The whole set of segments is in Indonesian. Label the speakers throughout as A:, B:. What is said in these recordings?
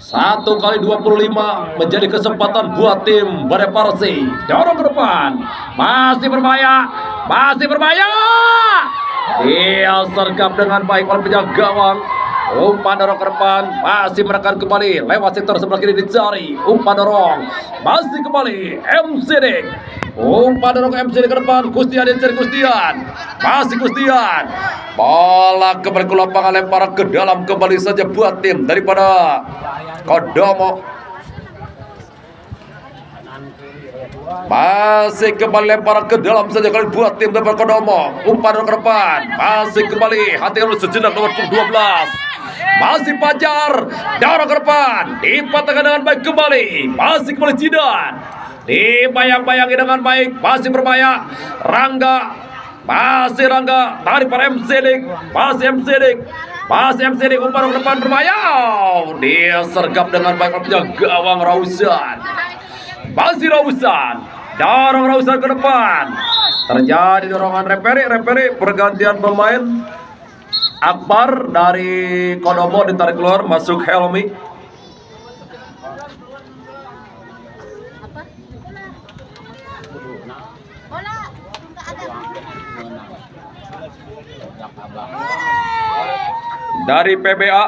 A: 1 kali 25 menjadi kesempatan buat tim Badai Parsi. Dorong ke depan, masih berbahaya, masih berbahaya. Dia sergap dengan baik oleh penjaga gawang. Umpan dorong ke depan, masih menekan kembali lewat sektor sebelah kiri dicari. Umpan dorong, masih kembali MCD. Umpan dorong ke MCD ke depan, Gustian dicari Gustian, masih Gustian. Bola kembali ke lapangan, lempar ke dalam kembali saja buat tim daripada Kodomo. Masih kembali lempar ke dalam saja kali buat tim daripada Kodomo. Umpan ke depan, masih kembali hati-hati sejenak nomor 12. Masih Fajar, dorong ke depan, dipatahkan dengan baik kembali, masih kembali Jidan, dibayang-bayangi dengan baik, masih berbahaya. Rangga, masih Rangga, tarik para MCD, masih MCD, masih MCD, umpan ke depan berbahaya. Dia sergap dengan baik oleh penjaga gawang Rausan, masih Rausan, dorong Rausan ke depan. Terjadi dorongan reperi pergantian pemain. Akbar dari Kodomo ditarik keluar, masuk Helmi. Dari PBA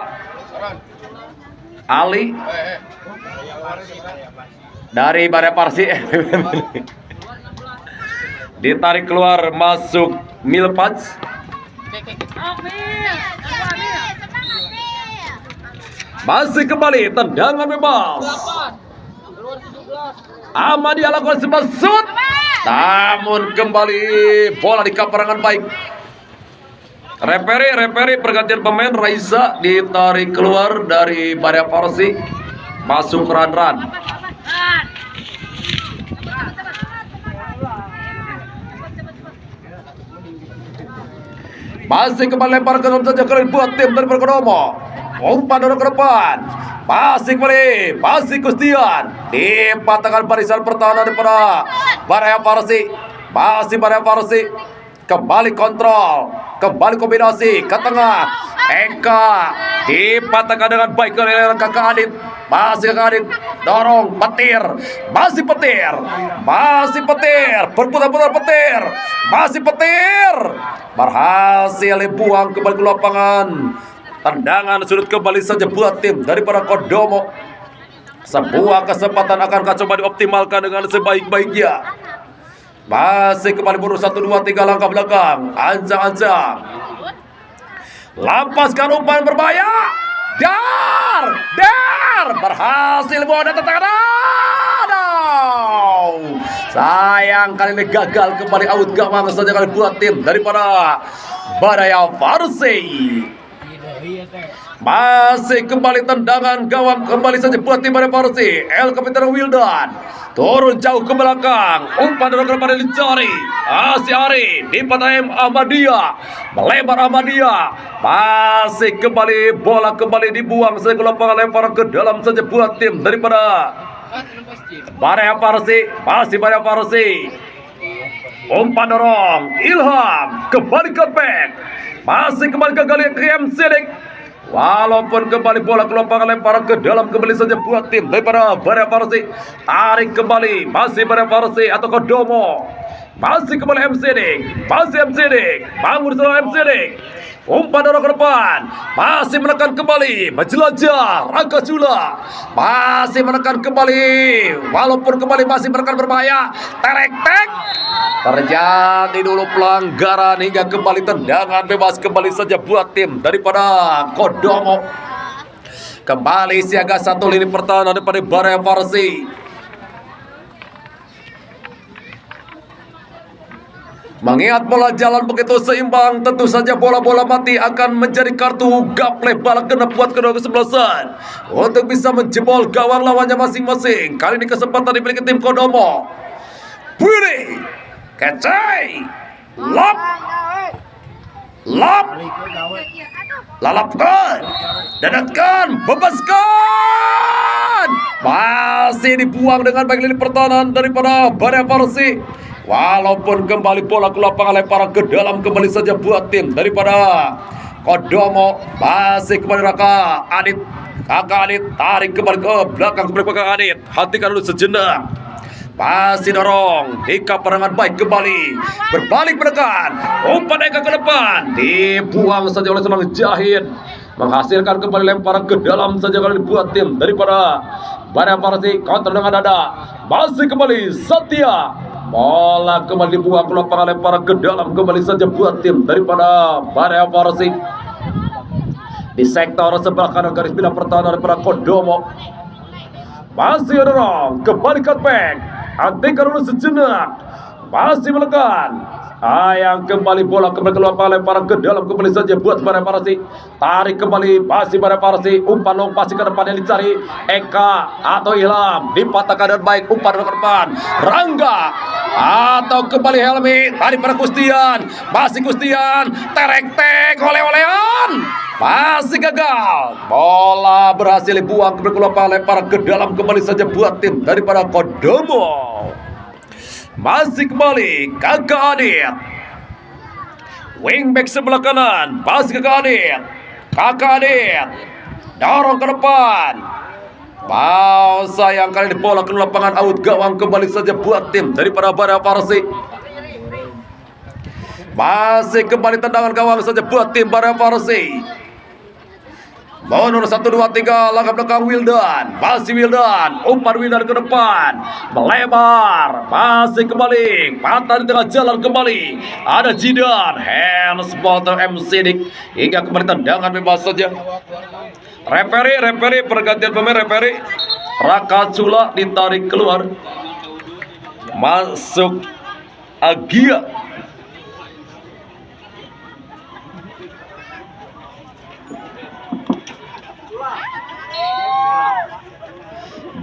A: Ali. Dari Badai Parsi ditarik keluar, masuk Milpats. Masih kembali tendangan bebas. Ahmadiyah lakukan sebuah shoot, namun kembali bola di kaparangan baik. Reperi pergantian pemain. Raisa ditarik keluar dari Badai Parsi, masuk Ran. Masih kembali lempar ke dalam saja kali buat tim dari Kodomo. Umpan dorong ke depan, masih kembali, masih Gustian, dipatahkan barisan pertahanan daripada Badai Parsi. Masih Badai Parsi, kembali kontrol, kembali kombinasi ke tengah. Eka dipatahkan dengan baik oleh Kakak Adit. Masih Kakak Adit, dorong petir, masih petir, berputar-putar petir, masih petir, berhasil dibuang kembali ke lapangan. Tendangan sudut kembali saja buat tim daripada Kodomo. Sebuah kesempatan akan coba dioptimalkan dengan sebaik-baiknya. Masih kembali mundur 1, 2, 3 langkah belakang. Ancang-ancang, lampaskan umpan berbahaya. Dar berhasil buang dan tendangan. Sayang kali ini gagal, kembali out gawang saja kali buat tim daripada Badai Parsi. Masih kembali tendangan gawang kembali saja buat tim Badai Parsi. El Kapiten Wildan turun jauh ke belakang, umpan dorong ke depan dicari. Masih Ari dipatahin Ahmadiyah, melebar Ahmadiyah. Masih kembali bola kembali dibuang saja ke lapangan, lempar ke dalam saja buat tim daripada Badai Parsi. Masih Badai Parsi, umpan dorong Ilham, kembali ke back, masih kembali ke MCD. Walaupun kembali bola ke lapangan, lempar ke dalam kembali saja buat tim daripada Badai Parsi. Tarik kembali, masih Badai Parsi atau Kodomo. Masih kembali MCD, masih MCD, bangun setelah MCD. Umpan dorong ke depan, masih menekan kembali, menjelajah Rangga Jula, masih menekan kembali, walaupun kembali masih menekan berbahaya. Terek, terjadi dulu pelanggaran hingga kembali tendangan bebas kembali saja buat tim daripada Kodomo. Kembali siaga 1 lini pertahanan daripada Badai Parsi. Mengingat bola jalan begitu seimbang, tentu saja bola-bola mati akan menjadi kartu gaple balak genap buat kedua kesebelasan untuk bisa menjebol gawang lawannya masing-masing. Kali ini kesempatan dimiliki tim Kodomo. Puri, kecai, lap, lalapkan, dadatkan, bebaskan. Masih dibuang dengan baik lini pertahanan daripada Badai Parsi. Walaupun kembali bola ke lapangan, lempar ke dalam kembali saja buat tim daripada Kodomo. Masih kembali Raka Adit, Kakak Adit tarik kembali ke belakang kembali Kakak Adit. Hentikan dulu sejenak. Masih dorong, Eka perangan baik kembali, berbalik menekan, umpan Eka ke depan, dibuang saja oleh Semang Jahit, menghasilkan kembali lemparan ke dalam saja kali dibuat tim daripada Baraya Parsi. Counter dengan dada, masih kembali Satya, bola kembali dibuang ke lapangan, lemparan ke dalam kembali saja buat tim daripada Baraya Parsi. Di sektor sebelah kanan garis bina pertahanan daripada Kodomo, masih dorong, kembali cutback, hentikan dulu sejenak, masih menekan, sayang kembali bola kembali keluar lemparan ke dalam kembali saja buat Baraya Parsi. Tarik kembali, masih Baraya Parsi, umpan long pasti ke depan yang dicari Eka atau Ilham, dipatahkan dan baik, umpan ke depan Rangga atau kembali Helmi, tarik pada Kustian, masih Kustian, terek-tek oleh-olehan, masih gagal. Bola berhasil dibuang keluar lemparan ke dalam kembali saja buat tim daripada Kodomo. Masih kembali Kakak Adit, wingback sebelah kanan, masih Kakak Adit. Kakak Adit dorong ke depan, mau sayang kali di bola ke lapangan out gawang kembali saja buat tim daripada Baraya Parsi. Masih kembali tendangan gawang saja buat tim Baraya Parsi. Menurut 1, 2, 3, langkah belakang Wildan, masih Wildan, umpan Wildan ke depan, melebar, masih kembali, patah di tengah jalan kembali, ada Jidan, handsball M. Sidik, hingga kembali tendangan bebas saja. Referee, pergantian pemain referee, Raka Cula ditarik keluar, masuk Agia.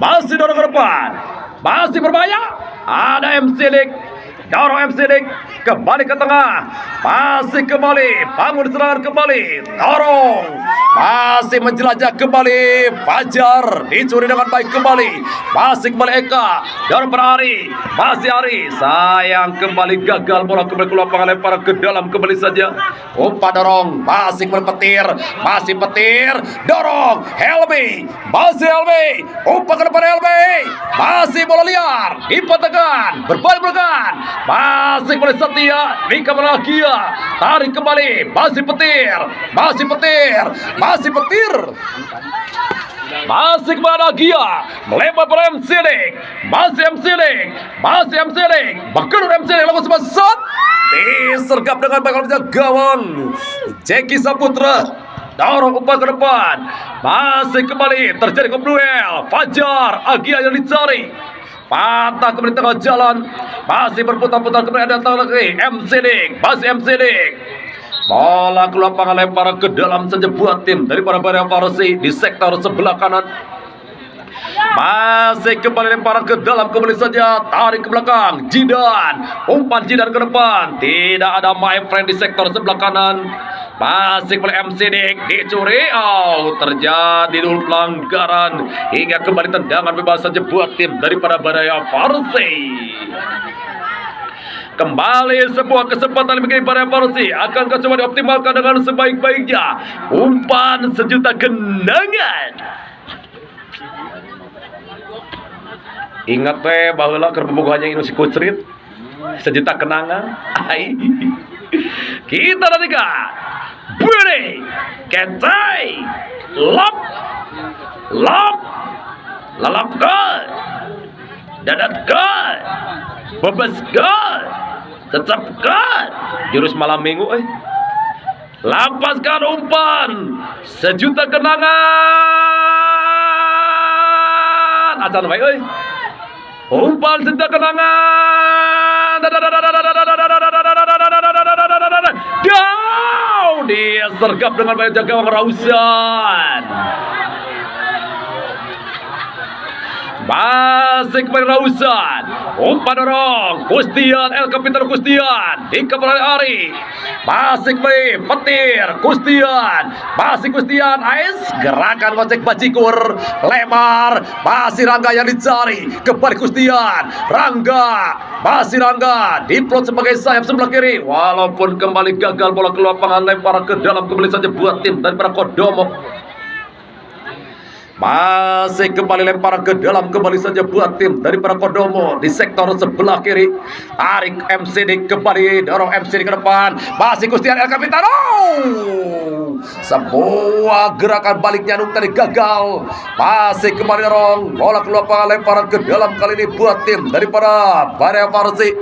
A: Masih dorong ke depan, masih berbahaya, ada M. Sidik, dorong M. Sidik, kembali ke tengah, masih kembali, bangun serangan kembali, dorong, masih menjelajah kembali, Fajar, dicuri dengan baik kembali, masih kembali Eka, dorong per Ari, masih Ari, sayang kembali gagal, bola kembali ke lapangan, lempar ke dalam kembali saja, umpan dorong, masih kembali Petir, masih Petir, dorong, Helmi, masih Helmi, umpan ke depan Helmi, masih bola liar, dipatahkan, berbalik belakang, masih kembali Satya, Rika Bahagia, tarik kembali, masih Petir, masih Petir, masih Petir, masih kembali Agia, melempar pada M. Sidik, masih M. Sidik, masih M. Sidik, berkedut M. Sidik, langsung sebuah shot, disergap dengan baik oleh gawang Jeki Saputra, dorong umpan ke depan, masih kembali terjadi duel, Fajar, Agia yang dicari, patah kembali tengah jalan, masih berputar-putar kembali datang lagi M. Sidik, masih M. Sidik, bola ke lapangan lempar ke dalam saja buat tim daripada Baraya Parsi di sektor sebelah kanan. Masih kembali lemparan ke dalam kembali saja, tarik ke belakang Jidan, umpan Jidan ke depan, tidak ada my friend di sektor sebelah kanan. Masih kembali M. Sidik, dicuri, terjadi dulu pelanggaran, hingga kembali tendangan bebas saja buat tim daripada Baraya Parsi. Kembali sebuah kesempatan bagi Baraya Parsi, akankah coba dioptimalkan dengan sebaik-baiknya, umpan sejuta kenangan. Ingat bahwa kerbobogannya ini si kucrit sejuta kenangan. Kita nantikan Budi Kentai lap lalap gol, dadat gol, bebas gol, tetap gol, jurus malam minggu lampaskan umpan sejuta kenangan. Acan baik umpan sejuta kenangan. Down, dia sergap dengan baik gawang Rausan. Masih kembali Rausan, umpan dorong Kustian, El Capitan Kustian, dikembali Ari, masih kembali Petir, Kustian, masih Kustian, Ais, gerakan ngocek bajikur, lebar, masih Rangga yang dicari, kembali Kustian, Rangga, masih Rangga, diplot sebagai sayap sebelah kiri, walaupun kembali gagal bola ke lapangan, lempar ke dalam kembali saja buat tim daripada Kodomo. Masih kembali lempar ke dalam, kembali saja buat tim dari para Kodomo di sektor sebelah kiri. Tarik MCD kembali, dorong MCD ke depan. Masih Gustian El Capitano. Sebuah gerakan baliknya tadi gagal. Masih kembali dorong, bola keluar lemparan ke dalam, kali ini buat tim daripada Barea Farsi.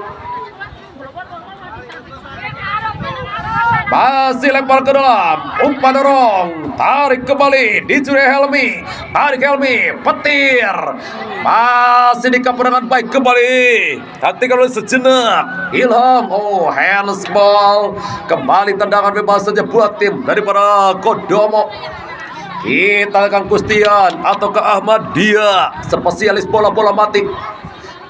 A: Masih lempar ke dalam, umpan dorong, tarik kembali, dicuri Helmi, tarik Helmi, petir, masih dikapur dengan baik kembali, hentikan oleh sejenak, Ilham, oh handsball, kembali tendangan bebas saja buat tim daripada Kodomo. Kita akan Gustian atau ke Ahmadiyah, spesialis bola-bola mati.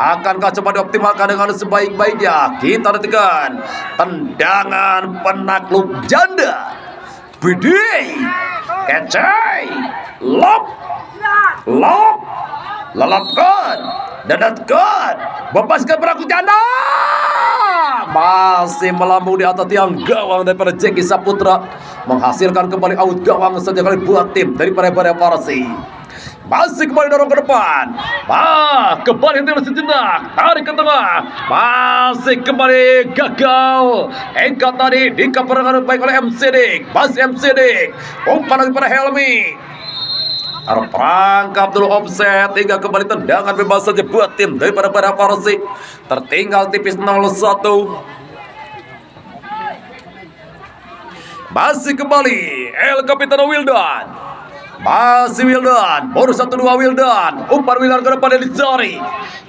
A: Akankah coba dioptimalkan dengan sebaik-baiknya? Kita nantikan tendangan penakluk janda. Bidih, kecai, lop, lelapkan, dadatkan, bebaskan penakluk janda. Masih melambung di atas tiang gawang daripada Jeki Saputra, menghasilkan kembali out gawang saja kali buat tim daripada Barea Farsi. Masih kembali dorong ke depan. Kembali hentikan sejenak, tarik ke tengah. Masih kembali gagal. Engkat tadi dikapur dengan baik oleh MCD. Masih MCD, umpan lagi pada Helmi. Terperangkap dulu offset, hingga kembali tendangan bebas saja buat tim daripada Barea Farsi. Tertinggal tipis 0-1. Masih kembali El Capitano Wildan. Masih Wildan, bonus 1-2 Wildan, umpan Wildan ke depan Elizari.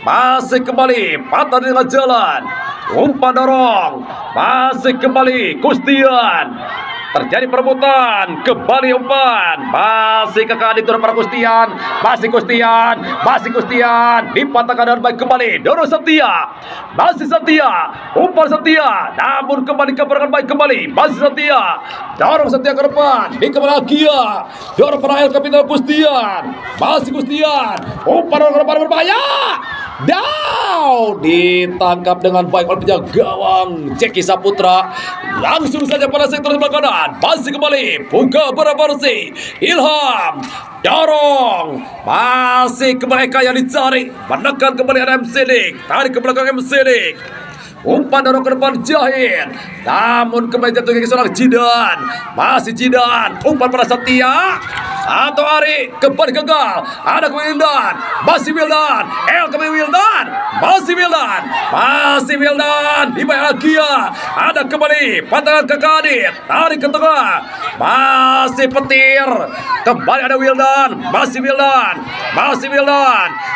A: Masih kembali, patah dengan jalan, umpan dorong, masih kembali Gustian. Terjadi perebutan, kembali umpan, masih ke kanan diturun para Gustian, masih Gustian, dipatahkan dengan baik kembali, dorong Setia, masih Setia, umpan Setia, namun kembali ke dengan baik kembali, masih Setia, dorong Setia ke depan, di kembali Agia, dorong para El Capitano Gustian, masih Gustian, umpan dorong ke depan berbahaya, down, ditangkap dengan baik oleh penjaga gawang Jeki Saputra, langsung saja pada sektor sebelah kanan. Masih kembali buka Barea Farsi, Ilham dorong, masih kembali Eka yang dicari, menekan kembali ada MCD, tarik ke belakang MCD, umpan dorong ke depan Jahir, namun kembali jatuh ke seorang Jidan, masih Jidan, umpan pada Setia atau Ari, kembali gagal, ada kembali Wildan, masih Wildan, El kembali Wildan, masih Wildan, di bawah Agia, ada kembali pantangan ke Kadit, tarik ke tengah, masih petir, kembali ada Wildan, masih Wildan,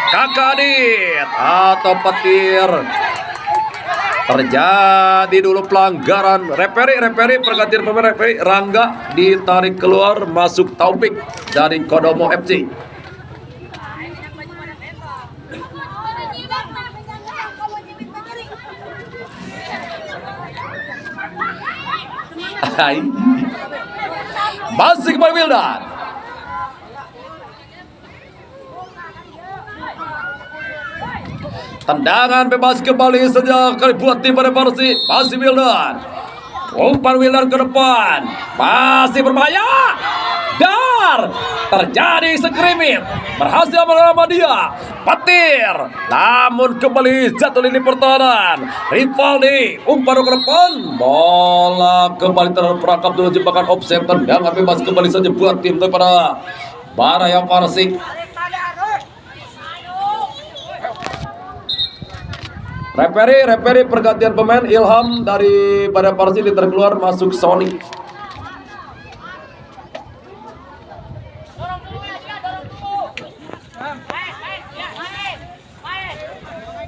A: Kakadit atau petir. Terjadi dulu pelanggaran, referi pergantian pemain, referi Rangga ditarik keluar, masuk Taufik dari Kodomo FC. Masih kembali Wildan. Tendangan bebas kembali saja kali buat tim Barea Farsi. Masih Wildan, umpan Wildan ke depan, masih berbahaya. Dar, terjadi skrimmit, berhasil melawan dia, petir, namun kembali jatuh lini pertahanan. Rivaldi, umpan ke depan, bola kembali terperangkap dulu jebakan offset. Tendangan bebas kembali saja buat tim daripada Barea Farsi. Referi pergantian pemain, Ilham dari Barea Farsi ditarik keluar, masuk Sony.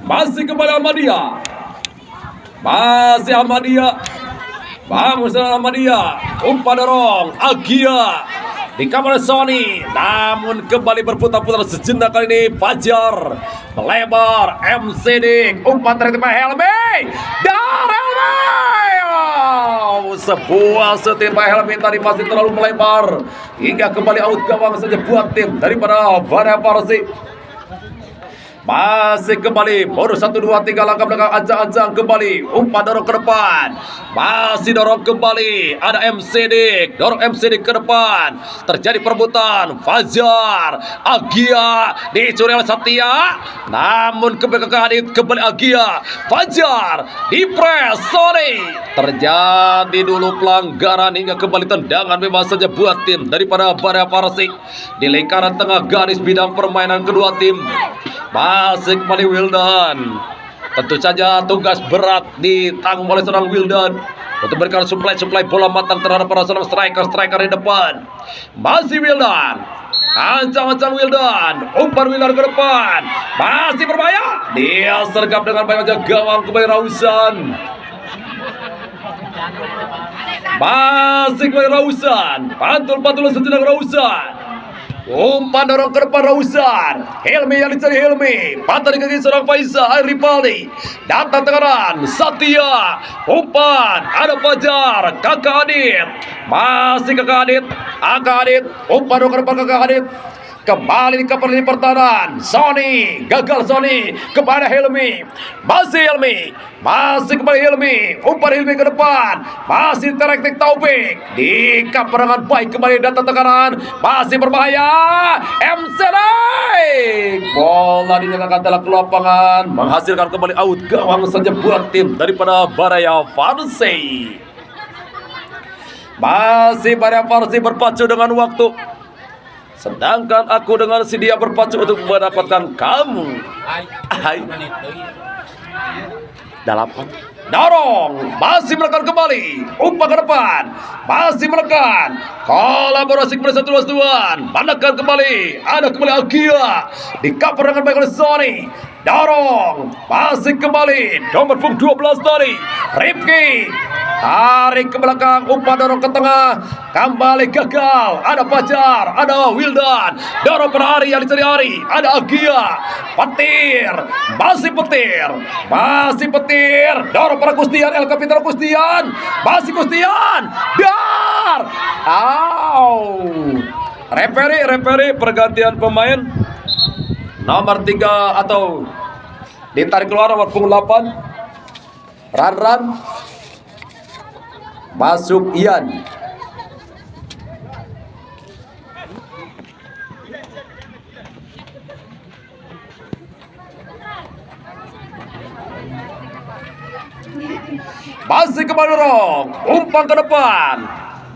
A: Masih kembali Ahmadiyah. Bangun serangan Ahmadiyah. Umpan dorong Agia di kamar Sony, namun kembali berputar-putar sejenak kali ini. Fajar melebar, MCD, umpan terhadap Helmi, dan Helmi, sebuah setir Pak Helmi tadi masih terlalu melebar, hingga kembali out gawang saja buat tim daripada Barea Farsi. Masih kembali Boros 1 2 3 langkah belakang ancang-ancang kembali. Umpan dorong ke depan. Masih dorong kembali. Ada MCD, dorong MCD ke depan. Terjadi perebutan. Fajar, Agia dicuri oleh Satya. Namun kembali Agia. Fajar dipres. Sorry. Terjadi dulu pelanggaran hingga kembali tendangan bebas saja buat tim daripada Baraya Persik di lingkaran tengah garis bidang permainan kedua tim. Masih kembali Wildan. Tentu saja tugas berat ditanggung oleh seorang Wildan untuk memberikan suplai bola matang terhadap para seorang striker di depan. Masih Wildan. Ancang-ancang Wildan. Umpan Wildan ke depan. Masih berbahaya. Dia sergap dengan baik saja gawang kembali Rausan. Masih kembali Rausan. Pantul-pantulan sejenak Rausan. Umpan dorong ke depan Rausan. Helmi yang dicari Helmi. Patah di kaki seorang Faisal Ripaldi. Datang tekanan Satya. Umpan. Ada Fajar. Kakak Adit. Masih Kakak Adit. Umpan dorong ke depan Kakak Adit. Kembali ke pertahanan. Sony. Gagal Sony. Kepada Helmi. Masih Helmi. Masih kembali Helmi. Umpan Helmi ke depan. Masih terektik Taufik. Di kaperangan baik kembali datang tekanan. Masih berbahaya. MCD. Bola dinyatakan telah ke lapangan. Menghasilkan kembali out. Gawang saja buat tim daripada Baraya Persik. Masih Baraya Persik berpacu dengan waktu. Sedangkan aku dengan si dia berpacu untuk mendapatkan kamu. Dalapan. Dorong. Masih menekan kembali. Umpan ke depan. Masih menekan. Kolaborasi kembali satu luas-luan. Menekan kembali. Ada kembali Agia. Di cover dengan baik oleh Sony. Dorong. Masih kembali. Nomor punggung 12 tadi. Rifki. Tarik ke belakang, umpan dorong ke tengah. Kembali gagal. Ada Fajar, ada Wildan. Dorong per Ari yang dicari Ari. Ada Agia. Petir. Masih petir. Dorong para Kustian, El Kapiten Kustian. Masih Kustian. Dar. Reperi pergantian pemain. Nomor 3 atau ditarik keluar nomor punggung 8. Ran. Masuk Ian. Masih kembali dorong. Umpan ke depan.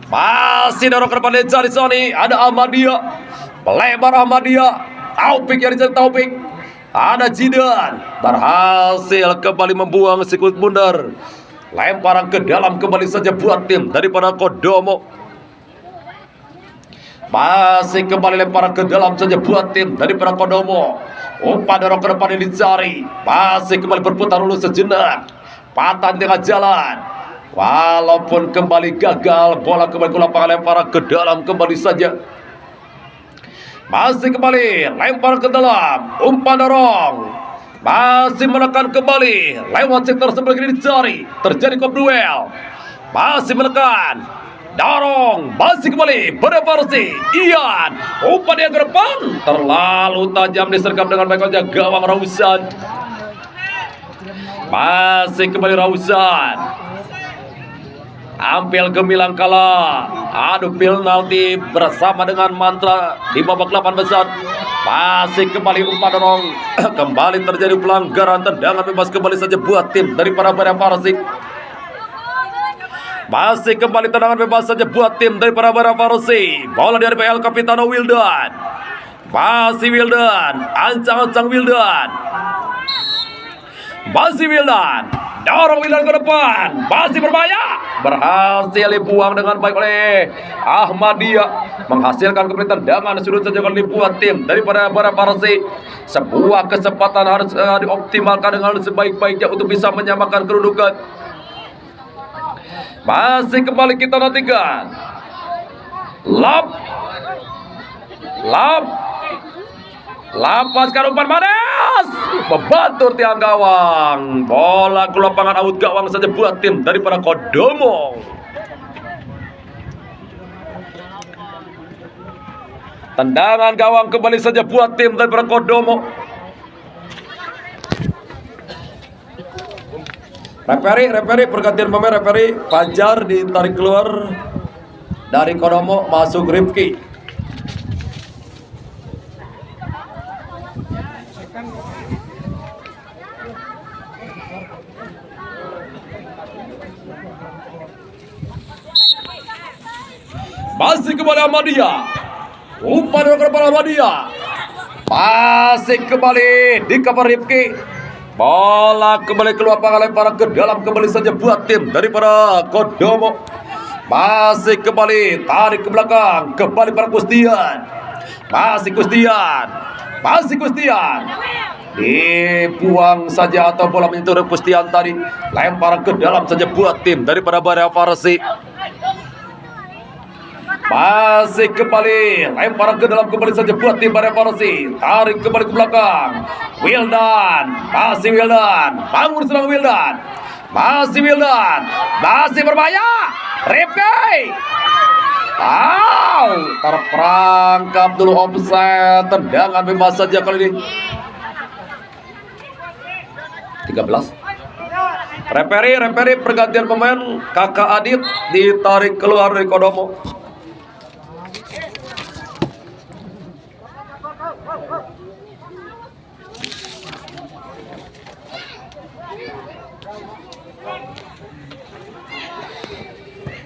A: Masih dorong ke depan dicari Sony. Ada Ahmadiyah. Melebar Ahmadiyah. Taufik yang dicari Taufik. Ada Jidan. Berhasil kembali membuang sikut bundar. Lemparan ke dalam kembali saja buat tim daripada Kodomo. Masih kembali lemparan ke dalam saja buat tim daripada Kodomo. Umpan dorong ke depan yang dicari. Masih kembali berputar dulu sejenak. Patah di tengah jalan. Walaupun kembali gagal, bola kembali ke lapangan, lemparan ke dalam kembali saja. Masih kembali lempar ke dalam. Umpan dorong. Masih menekan kembali. Lewat sektor sebelah kiri dicari. Terjadi kop duel. Masih menekan. Dorong. Masih kembali. Baraya Persik. Ian. Umpan yang ke depan. Terlalu tajam disergap dengan baik saja gawang Rausan. Masih kembali Rausan. Ampil gemilang kalah. Adu penalti bersama dengan mantra di babak 8 besar. Masih kembali umpan dorong. Kembali terjadi pelanggaran tendangan bebas kembali saja buat tim daripada Baraya Persik. Masih kembali tendangan bebas saja buat tim daripada Baraya Persik. Bola dari PL Kapitano Wildan. Masih Wildan. Ancang-ancang Wildan. Masih Wildan. Dorong Wildan ke depan. Masih berbahaya. Berhasil dibuang dengan baik oleh Ahmadiyah. Menghasilkan kembali tendangan sudut saja kali buat tim daripada Baraya Persik. Sebuah kesempatan harus dioptimalkan dengan sebaik-baiknya untuk bisa menyamakan kedudukan. Masih kembali kita nantikan. Lapaskan umpan manis. Membantu tiang gawang. Bola ke lapangan out gawang saja buat tim daripada Kodomo. Tendangan gawang kembali saja buat tim daripada Kodomo. Referee pergantian pemain. Referee Fajar ditarik keluar dari Kodomo, masuk Rifki. Masih kembali Ahmadiyah. Umpan dari kepala Ahmadiyah. Masih kembali di cover Rifki. Bola kembali keluar lemparan ke dalam, kembali saja buat tim daripada Kodomo. Masih kembali tarik ke belakang, kembali para Kustian. Masih Kustian. Dibuang saja atau bola menyentuh Kustian tadi. Lemparan ke dalam saja buat tim daripada Baraya Farsi. Masih kembali lemparan ke dalam, kembali saja buat tim Baraya Farsi. Tarik kembali ke belakang. Wildan, bangun serang Wildan. Masih berbahaya. Rifki. Terperangkap dulu, offside. Tendangan bebas saja kali ini. 13. Referee pergantian pemain. Kakak Adit ditarik keluar dari Kodomo.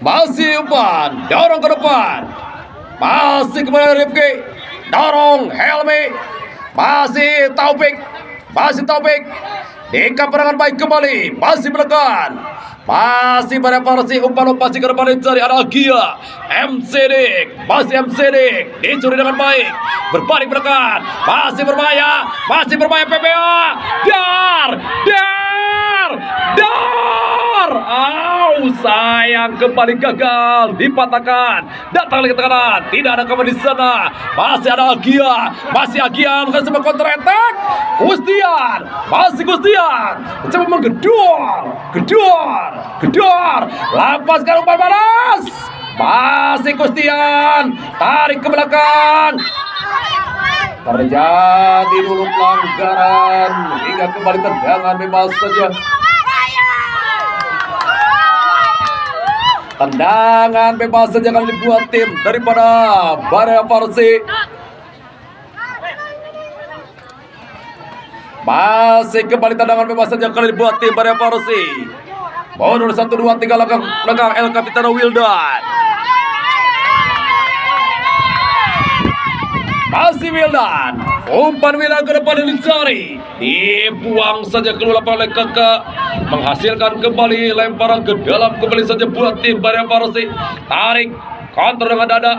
A: Masih umpan, dorong ke depan. Masih kembali Rifki. Dorong Helmi. Masih Taufik. Di kaperangan baik kembali. Masih menekan. Masih Baraya Farsi, umpan lokasi ke depan dicari ada Agia. MC Dik dicuri dengan baik. Berbalik menekan. Masih berbahaya PPA. Dar. Sayang, kembali gagal, dipatahkan. Datang lagi ke kanan, tidak ada kawan di sana. Masih ada Agia, bukan sebuah counter attack. Kustian, mencoba menggedor. Lepaskan umpan balas. Masih Kustian, tarik ke belakang. Terjadi dulu pelanggaran hingga kembali tendangan bebas saja. Tendangan bebas saja akan dibuat tim daripada Baraya Farsi. Masih kembali tendangan bebas saja akan dibuat tim Baraya Farsi. Mundur 1, 2, 3 langkah belakang El Capitano Wildan. Masih Wildan. Umpan Wildan ke depan dicari. Dibuang saja keluar lapangan oleh Kakak. Menghasilkan kembali lemparan ke dalam, kembali saja buat tim Baraya Farsi. Tarik, counter dengan dada.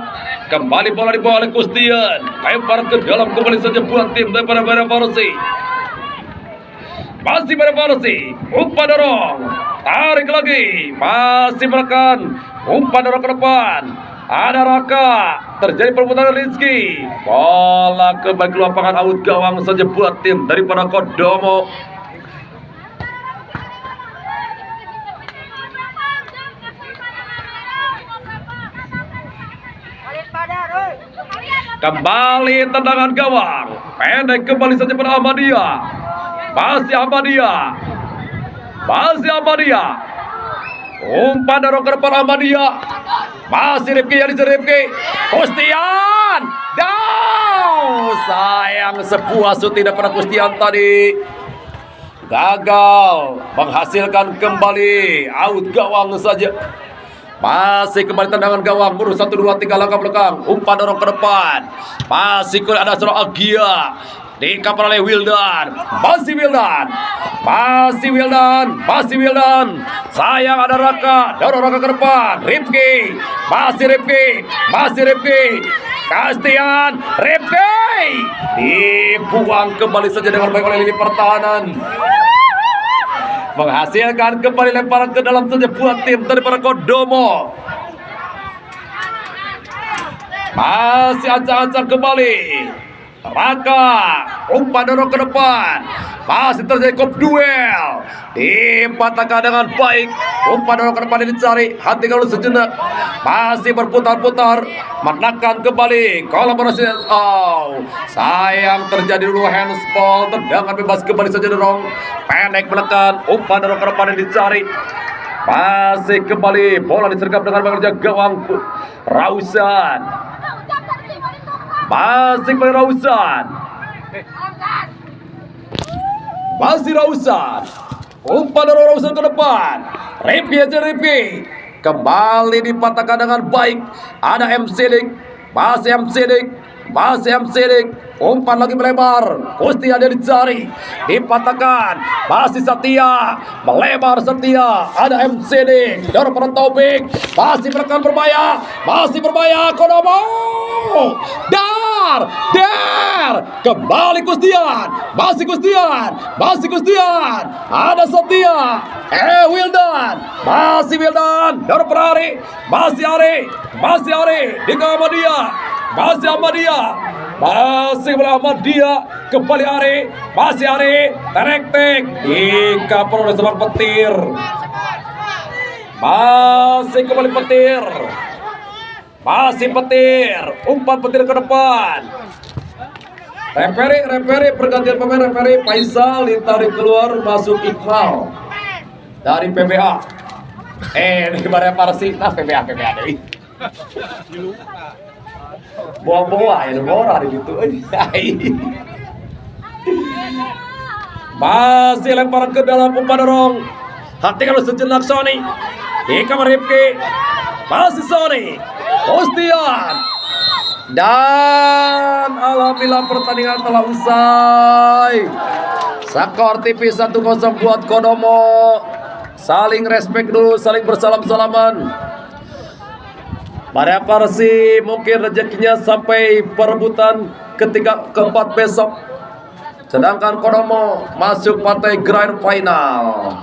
A: Kembali bola dibawa oleh Kustian. Lemparan ke dalam, kembali saja buat tim daripada Baraya Farsi. Masih Baraya Farsi. Umpan dorong. Tarik lagi. Masih menekan. Umpan dorong ke depan. Ada Raka, terjadi perputaran Rizky. Bola kembali ke lapangan, out gawang saja buat tim daripada Kodomo. Kembali tendangan gawang, pendek kembali saja pada Ahmadiyah. Masih Ahmadiyah. Umpan dorong ke depan Ahmadiyah. Masih Rifki, Kustian. Sayang, sebuah shoot tidak pada Kustian tadi. Gagal menghasilkan kembali out gawang saja. Masih kembali tendangan gawang, mundur 1, 2, 3 langkah belakang. Umpan dorong ke depan. Masih ada seorang Agia. Di kapal oleh Wildan. Masih Wildan. Sayang, ada Raka. Dorong Raka ke depan. Rifki. Masih Rifki. Kastian. Rifki. Dibuang kembali saja dengan baik oleh lini pertahanan. Menghasilkan kembali lemparan ke dalam saja buat tim daripada Kodomo. Masih ancang-ancang kembali. Raka, umpan dorong ke depan. Masih terjadi kop duel. Dipatahkan dengan baik. Umpan dorong kembali dicari. Hati kalau sejenak. Masih berputar-putar. Menekan kembali. Kolaborasi. Oh, sayang terjadi dulu handsball. Tendangan bebas kembali saja dorong. Pendek menekan. Umpan dorong kembali dicari. Masih kembali. Bola disergap dengan mengejar gawang Rausan. Masih kembali Rausan. Masih Rausan. Umpan dari Rausan ke depan. Repi aja Repi. Kembali dipatahkan dengan baik. Ada M Sidik. Masih M Sidik. Masih M Sidik. Umpan lagi melebar. Gusti ada dicari. Dipatahkan. Masih Setia. Melebar Setia. Ada M Sidik. Dorong pada Taufik. Masih menekan berbahaya. Masih berbahaya. Kodomo. Dar. Kembali Gustian. Masih Gustian. Masih Gustian. Ada Setia. Wildan. Masih Wildan. Dorong per Ari. Masih Ari. Masih Ari. Di Ahmadiyah. Masih Ahmadiyah. Masih Ahmadiyah. Kembali Ari. Masih Ari. Terek-tek. Dikapal oleh seorang petir. Masih kembali petir. Masih petir. Umpan petir ke depan. Referi pergantian pemain. Referi Faisal ditarik keluar, masuk Iqbal dari PBA. Ini kemarin Parsi, nah PBA deh. Bawa ya, orang di situ. Masih lemparan ke dalam umpan dorong. Hati kalau sejenak Sony. Di kamar Rifki. Masih Sony. Gustian. Dan alhamdulillah pertandingan telah usai. Skor TV 1-0 buat Kodomo. Saling respect dulu, saling bersalam-salaman. Pada Parsi mungkin rezekinya sampai perebutan keempat besok. Sedangkan Kodomo masuk partai grand final.